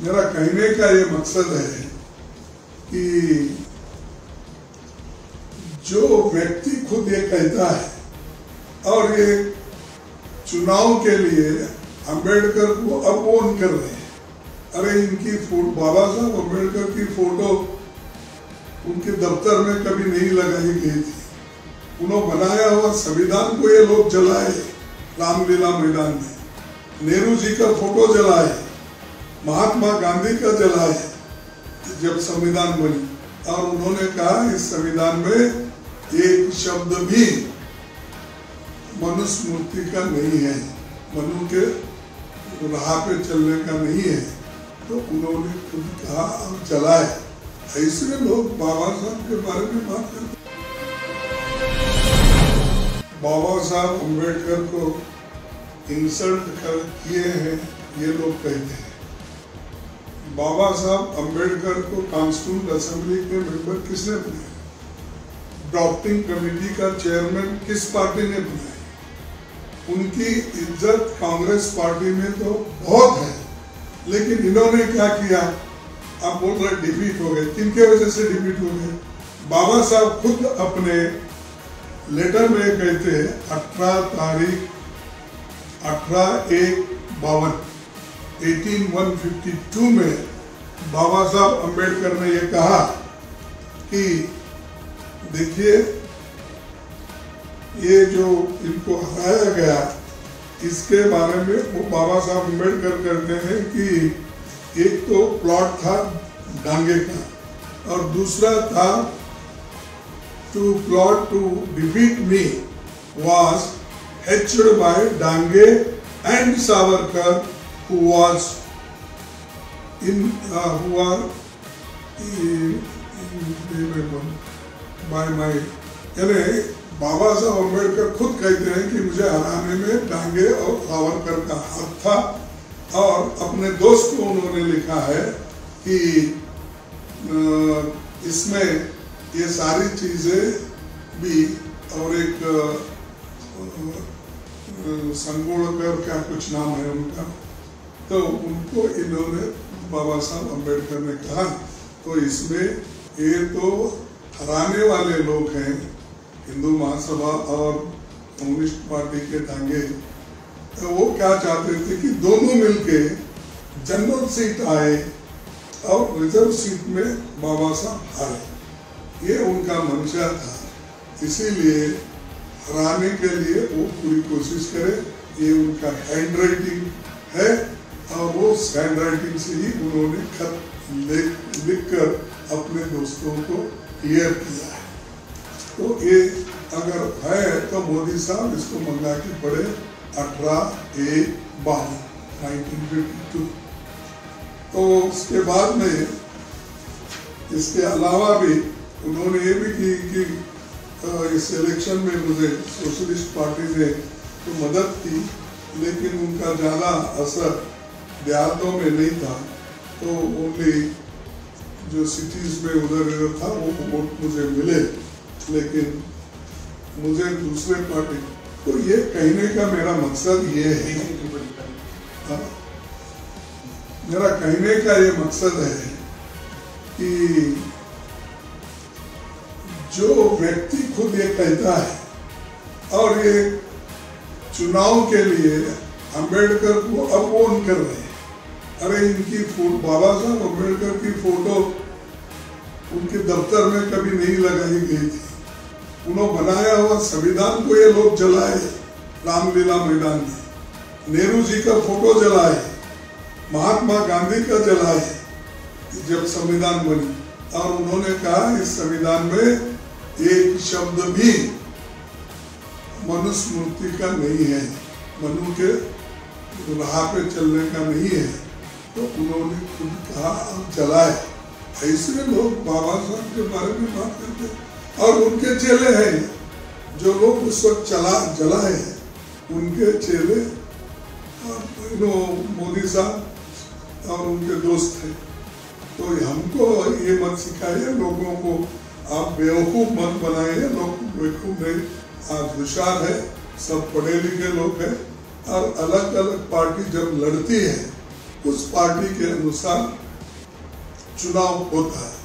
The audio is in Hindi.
मेरा कहने का ये मकसद है कि जो व्यक्ति खुद ये कहता है और ये चुनाव के लिए अंबेडकर को अपमान कर रहे हैं। अरे इनकी फोटो, बाबा साहब अंबेडकर की फोटो उनके दफ्तर में कभी नहीं लगाई गई थी। उन्होंने बनाया हुआ संविधान को ये लोग जलाए रामलीला मैदान में, नेहरू जी का फोटो जलाए, महात्मा गांधी का जलाए जब संविधान बनी। और उन्होंने कहा इस संविधान में एक शब्द भी मनुस्मृति का नहीं है, मनु के राह पे चलने का नहीं है। तो उन्होंने खुद कहा और जलाए। ऐसे लोग बाबा साहब के बारे में बात करते। बाबा साहब अंबेडकर को इंसल्ट किए हैं ये लोग कहते हैं। बाबा साहब अंबेडकर को कॉन्स्टिट्यूंट असेंबली के मेंबर किसने बनाया? ड्राफ्टिंग कमेटी का चेयरमैन किस पार्टी ने बनाया? उनकी इज्जत कांग्रेस पार्टी में तो बहुत है, लेकिन इन्होंने क्या किया? आप बोल रहे डिफीट हो गए। किनके वजह से डिफीट हो गए? बाबा साहब खुद अपने लेटर में कहते हैं 18 तारीख 18/1/1852 में बाबा साहब अंबेडकर ने ये कहा कि देखिए ये जो इनको हराया गया इसके बारे में वो बाबा साहब अंबेडकर कहते हैं कि एक तो प्लॉट था डांगे का और दूसरा था to plot to defeat me was hatched by Dange and Savarkar who are by my यानी बाबा साहब अम्बेडकर खुद कहते हैं कि मुझे हराने में डांगे और सावरकर का हाथ था। और अपने दोस्त को उन्होंने लिखा है कि इसमें ये सारी चीजें भी और एक संगोड़कर क्या कुछ नाम है उनका, तो उनको इन्होंने बाबा साहब अम्बेडकर ने कहा तो इसमें ये तो हराने वाले लोग हैं हिंदू महासभा और कम्युनिस्ट पार्टी के डांगे। तो वो क्या चाहते थे कि दोनों मिलके जनरल सीट आए और रिजर्व सीट में बाबा साहब हारे। ये उनका मंशा था, इसीलिए हराने के लिए वो पूरी कोशिश करे। ये उनका हैंड राइटिंग है और वो हैंड राइटिंग से ही उन्होंने खत लिखकर अपने दोस्तों को क्लियर किया है। तो ये अगर है तो मोदी साहब इसको मंगा के पढ़े 18/12 1952। तो उसके बाद में इसके अलावा भी उन्होंने ये भी की कि इस इलेक्शन में मुझे सोशलिस्ट पार्टी ने तो मदद की, लेकिन उनका ज़्यादा असर देहातों में नहीं था। तो ओनली जो सिटीज़ में उधर इधर था वो वोट मुझे मिले, लेकिन मुझे दूसरे पार्टी। तो ये कहने का मेरा मकसद ये है, मेरा कहने का ये मकसद है कि जो व्यक्ति खुद ये कहता है और ये चुनाव के लिए अंबेडकर को अपमान कर रहे हैं। अरे इनकी फोटो, बाबा साहब अंबेडकर की फोटो उनके दफ्तर में कभी नहीं लगाई गई थी। उन्होंने बनाया हुआ संविधान को ये लोग जलाए रामलीला मैदान में, नेहरू जी का फोटो जलाए, महात्मा गांधी का जलाए जब संविधान बनी। और उन्होंने कहा इस संविधान में एक शब्द भी मनुस्मृति का नहीं है, मनु के राह पे चलने का नहीं है। तो उन्होंने खुद कहा और जलाए। ऐसे लोग बाबा साहब के बारे में बात करते हैं। और उनके चेले हैं जो लोग उस वक्त जलाए, उनके चेले मोदी साहब और उनके दोस्त हैं। तो हमको ये मत सिखाइए लोगों को, आप बेवकूफ़ मत बनाइए। लोग बेवकूफ़ नहीं, आप होशियार है, सब पढ़े लिखे लोग हैं। और अलग अलग पार्टी जब लड़ती है उस पार्टी के अनुसार चुनाव होता है।